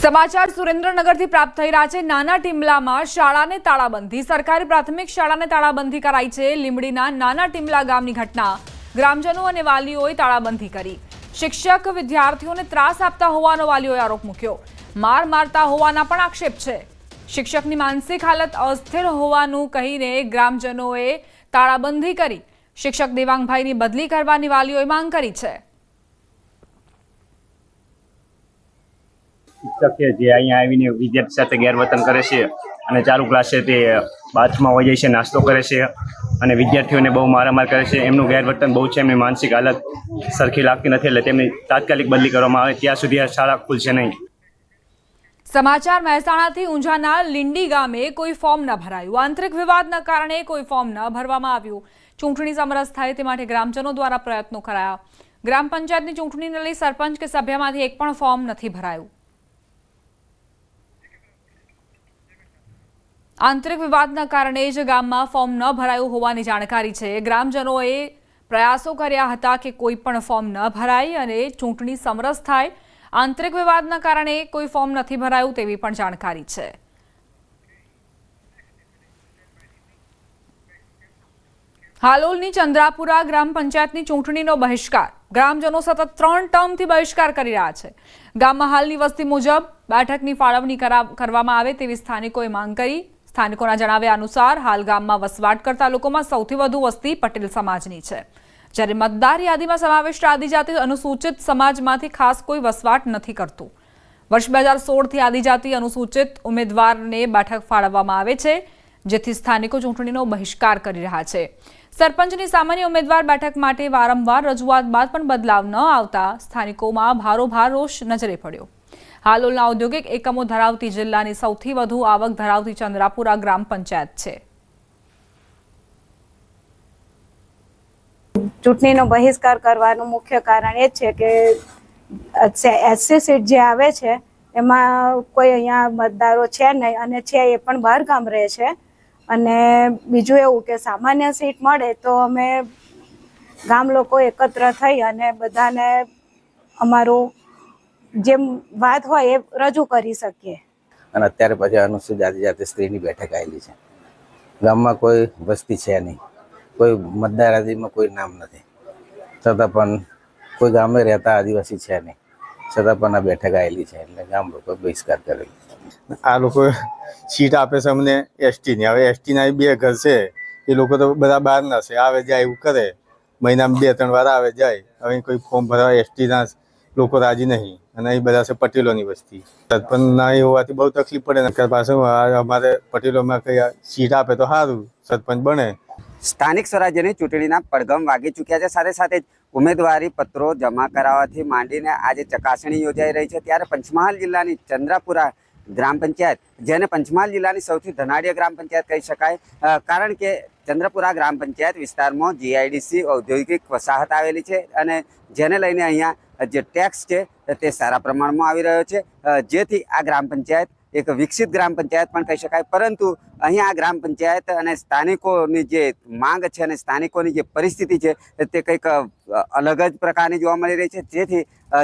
સમાચાર સુરેન્દ્રનગરથી પ્રાપ્ત થઈ રહ્યા છે। નાના ટીમલામાં શાળાને તાળાબંધી। સરકારી પ્રાથમિક શાળાને તાળાબંધી કરાઈ છે। લીંબડીના નાના ટીમલા ગામની ઘટના। ગ્રામજનો અને વાલીઓએ તાળાબંધી કરી। શિક્ષક વિદ્યાર્થીઓને ત્રાસ આપતા હોવાનો વાલીઓએ આરોપ મૂક્યો। માર મારતા હોવાના પણ આક્ષેપ છે। શિક્ષકની માનસિક હાલત અસ્થિર હોવાનું કહીને ગ્રામજનોએ તાળાબંધી કરી। શિક્ષક દેવાંગભાઈની બદલી કરવાની વાલીઓએ માંગ કરી છે। શિક્ષક છે જે અહીંયા આવીને વિદ્યાર્થી સાથે ગેરવર્તન કરે છે અને ચાલુ ક્લાસ છે તે બાથમાં વહી જાય છે, નાસ્તો કરે છે અને વિદ્યાર્થીઓને બહુ મારામાર કરે છે। એમનું ગેરવર્તન બહુ છે, એમની માનસિક હાલત સરખી લાગતી નથી, એટલે તેમની તાત્કાલિક બદલી કરવામાં આવે ત્યાં સુધી આ શાળા ખુલશે નહીં। સમાચાર મહેસાણાથી ઊંઝાના લીંડી ગામે કોઈ ફોર્મ ન ભરાયું। આંતરિક વિવાદના કારણે કોઈ ફોર્મ ન ભરવામાં આવ્યું। ચૂંટણી સમરસ થાય તે માટે ગ્રામજનો દ્વારા પ્રયત્નો કરાયા। ગ્રામ પંચાયતની ચૂંટણીને લઈ સરપંચ કે સભ્યમાંથી એક પણ ફોર્મ નથી ભરાયું। આંતરિક વિવાદના કારણે જ ગામમાં ફોર્મ ન ભરાયું હોવાની જાણકારી છે। ગ્રામજનોએ પ્રયાસો કર્યા હતા કે કોઈ પણ ફોર્મ ન ભરાય અને ચૂંટણી સમરસ થાય। આંતરિક વિવાદના કારણે કોઈ ફોર્મ નથી ભરાયું તેવી પણ જાણકારી છે। હાલોલની ચંદ્રાપુરા ગ્રામ પંચાયતની ચૂંટણીનો બહિષ્કાર। ગ્રામજનો સતત 3 ટર્મથી બહિષ્કાર કરી રહ્યા છે। ગામમાં હાલની વસ્તી મુજબ બેઠકની ફાળવણી કરવામાં આવે તેવી સ્થાનિકોએ માંગ કરી। સ્થાનિકોના જણાવ્યા અનુસાર હાલ ગામમાં વસવાટ કરતા લોકોમાં સૌથી વધુ વસ્તી પટેલ સમાજની છે, જ્યારે મતદાર યાદીમાં સમાવિષ્ટ આદિજાતિ અનુસૂચિત સમાજમાંથી ખાસ કોઈ વસવાટ નથી કરતું। વર્ષ 2016થી આદિજાતિ અનુસૂચિત ઉમેદવારને બેઠક ફાળવવામાં આવે છે, જેથી સ્થાનિકો ચૂંટણીનો બહિષ્કાર કરી રહ્યા છે। સરપંચની સામાન્ય ઉમેદવાર બેઠક માટે વારંવાર રજૂઆત બાદ પણ બદલાવ ન આવતા સ્થાનિકોમાં ભારોભાર રોષ નજરે પડ્યો। હાલોલના ઔદ્યોગિક એકમો ધરાવતી જિલ્લાની સૌથી વધુ આવક ધરાવતી ચંદ્રાપુરા ગ્રામ પંચાયત છે। ચૂંટણીનો બહિષ્કાર કરવાનું મુખ્ય કારણ એ છે કે એસસી સીટ જે આવે છે એમાં કોઈ અહીંયા મતદારો છે નહીં, અને છે એ પણ બહાર ગામ રહે છે। અને બીજું એવું કે સામાન્ય સીટ મળે તો અમે ગામ લોકો એકત્ર થઈ અને બધાને અમારું જેમ વાત હોય એ રજૂ કરી શકીએ। અને અત્યારે પછી અનુસૂચિત આદિજાતિ સ્ત્રીની બેઠક આવેલી છે। ગામમાં કોઈ વસ્તી છે નહીં, કોઈ મતદાર યાદીમાં કોઈ નામ નથી, છતાં પણ કોઈ ગામે રહેતા આદિવાસી છે નહીં, છતાં પણ આ બેઠક આવેલી છે, એટલે ગામ લોકોએ બહિષ્કાર કરેલો છે। આ લોકો સીટ આપે છે અમને એસટીની। હવે એસટીના 2 ઘર છે, એ લોકો તો બધા બહારના છે, આવે જાય એવું કરે, મહિનામાં 2-3 વાર આવે જાય। હવે કોઈ ફોર્મ ભરવા એસટીના લોકો રાજી નહીં, અને અહીં બધા છે પટેલોની વસ્તી। સરપંચ ના હોવાથી બહુ તકલીફ પડે ને, પાછું અમારે પટેલોમાં કઈ સીટ આપે તો સારું, સરપંચ બને। સ્થાનિક સ્વરાજ્યની ચૂંટણીના પડઘમ વાગી ચૂક્યા છે। સાથે સાથે જ ઉમેદવારી પત્રો જમા કરાવવાથી માંડીને આજે ચકાસણી યોજાઈ રહી છે। ત્યારે પંચમહાલ જિલ્લાની ચંદ્રાપુરા ગ્રામ પંચાયત, જેને પંચમહાલ જિલ્લાની સૌથી ધનાઢ્ય ગ્રામ પંચાયત કહી શકાય, કારણ કે ચંદ્રપુરા ગ્રામ પંચાયત વિસ્તારમાં જીઆઈડીસી ઔદ્યોગિક વસાહત આવેલી છે, અને જેને લઈને અહીંયા જે ટેક્સ છે તે સારા પ્રમાણમાં આવી રહ્યો છે, જેથી આ ગ્રામ પંચાયત એક વિકસિત ગ્રામ પંચાયત પણ કહી શકાય। પરંતુ અહીંયા આ ગ્રામ પંચાયત અને સ્થાનિકોની જે માંગ છે અને સ્થાનિકોની જે પરિસ્થિતિ છે તે કંઈક અલગ જ પ્રકારની જોવા મળી રહી છે, જેથી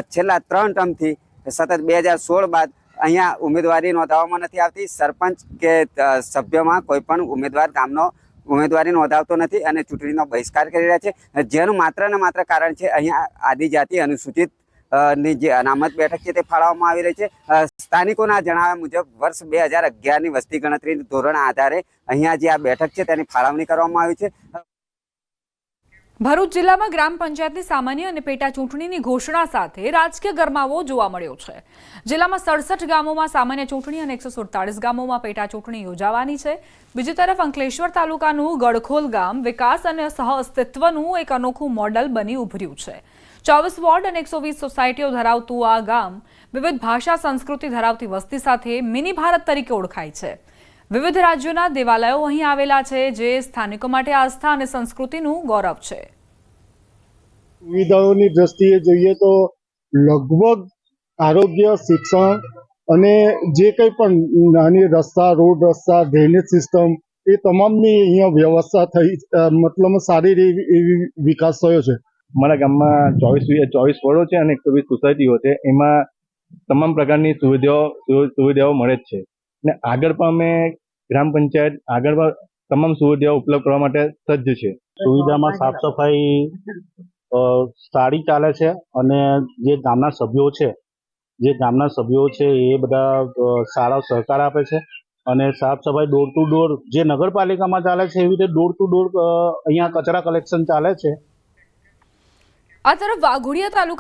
છેલ્લા 3 ટર્મથી સતત 2016 બાદ અહીંયા ઉમેદવારી નોંધાવવામાં નથી આવતી। સરપંચ કે સભ્યમાં કોઈ પણ ઉમેદવાર ગામનો ઉમેદવારી નોંધાવતો નથી અને ચૂંટણીનો બહિષ્કાર કરી રહ્યા છે, જેનું માત્ર ને માત્ર કારણ છે અહીંયા આદિજાતિ અનુસૂચિત ની જે અનામત બેઠક છે તે ફાળવવામાં આવી રહી છે। સ્થાનિકોના જણાવ્યા મુજબ વર્ષ 2011ની વસ્તી ગણતરી ધોરણ આધારે અહીંયા જે આ બેઠક છે તેની ફાળવણી કરવામાં આવી છે। ભરૂચ જિલ્લામાં ગ્રામ પંચાયતની સામાન્ય અને પેટા ચૂંટણીની ઘોષણા સાથે રાજકીય ગરમાવો જોવા મળ્યો છે। જિલ્લામાં 67 ગામોમાં સામાન્ય ચૂંટણી અને 147 ગામોમાં પેટા ચૂંટણી યોજાવાની છે। બીજી તરફ અંકલેશ્વર તાલુકાનું ગડખોલ ગામ વિકાસ અને સહઅસ્તિત્વનું એક અનોખું મોડલ બની ઉભર્યું છે। 24 વોર્ડ અને 120 સોસાયટીઓ ધરાવતું આ ગામ વિવિધ ભાષા સંસ્કૃતિ ધરાવતી વસ્તી સાથે મિની ભારત તરીકે ઓળખાય છે। વિવિધ રાજ્યોના દેવાલયો અહીં આવેલા છે, જે સ્થાનિકો માટે આસ્થા અને સંસ્કૃતિનું ગૌરવ છે। સુવિધાઓની દ્રષ્ટિએ જોઈએ તો લગભગ આરોગ્ય, શિક્ષણ અને જે કંઈ પણ નાની રસ્તા, રોડ રસ્તા, ડ્રેનેજ સિસ્ટમ એ તમામની અહીંયા વ્યવસ્થા થઈ, મતલબ સારી એવી વિકાસ થયો છે। અમારા ગામમાં 24 વોર્ડો છે અને 120 સોસાયટીઓ છે। એમાં તમામ પ્રકારની સુવિધાઓ મળે જ છે અને આગળ પણ અમે ગ્રામ પંચાયત આગળ પણ તમામ સુવિધાઓ ઉપલબ્ધ કરવા માટે સજ્જ છે. સુવિધામાં સાફ સફાઈ સારી ચાલે છે અને જે ગામના સભ્યો છે એ બધા સારો સહકાર આપે છે અને સાફ સફાઈ ડોર ટુ ડોર જે નગરપાલિકામાં ચાલે છે એવી રીતે ડોર ટુ ડોર અહીંયા કચરા કલેક્શન ચાલે છે. આ તરફ વાઘોડિયા તાલુકા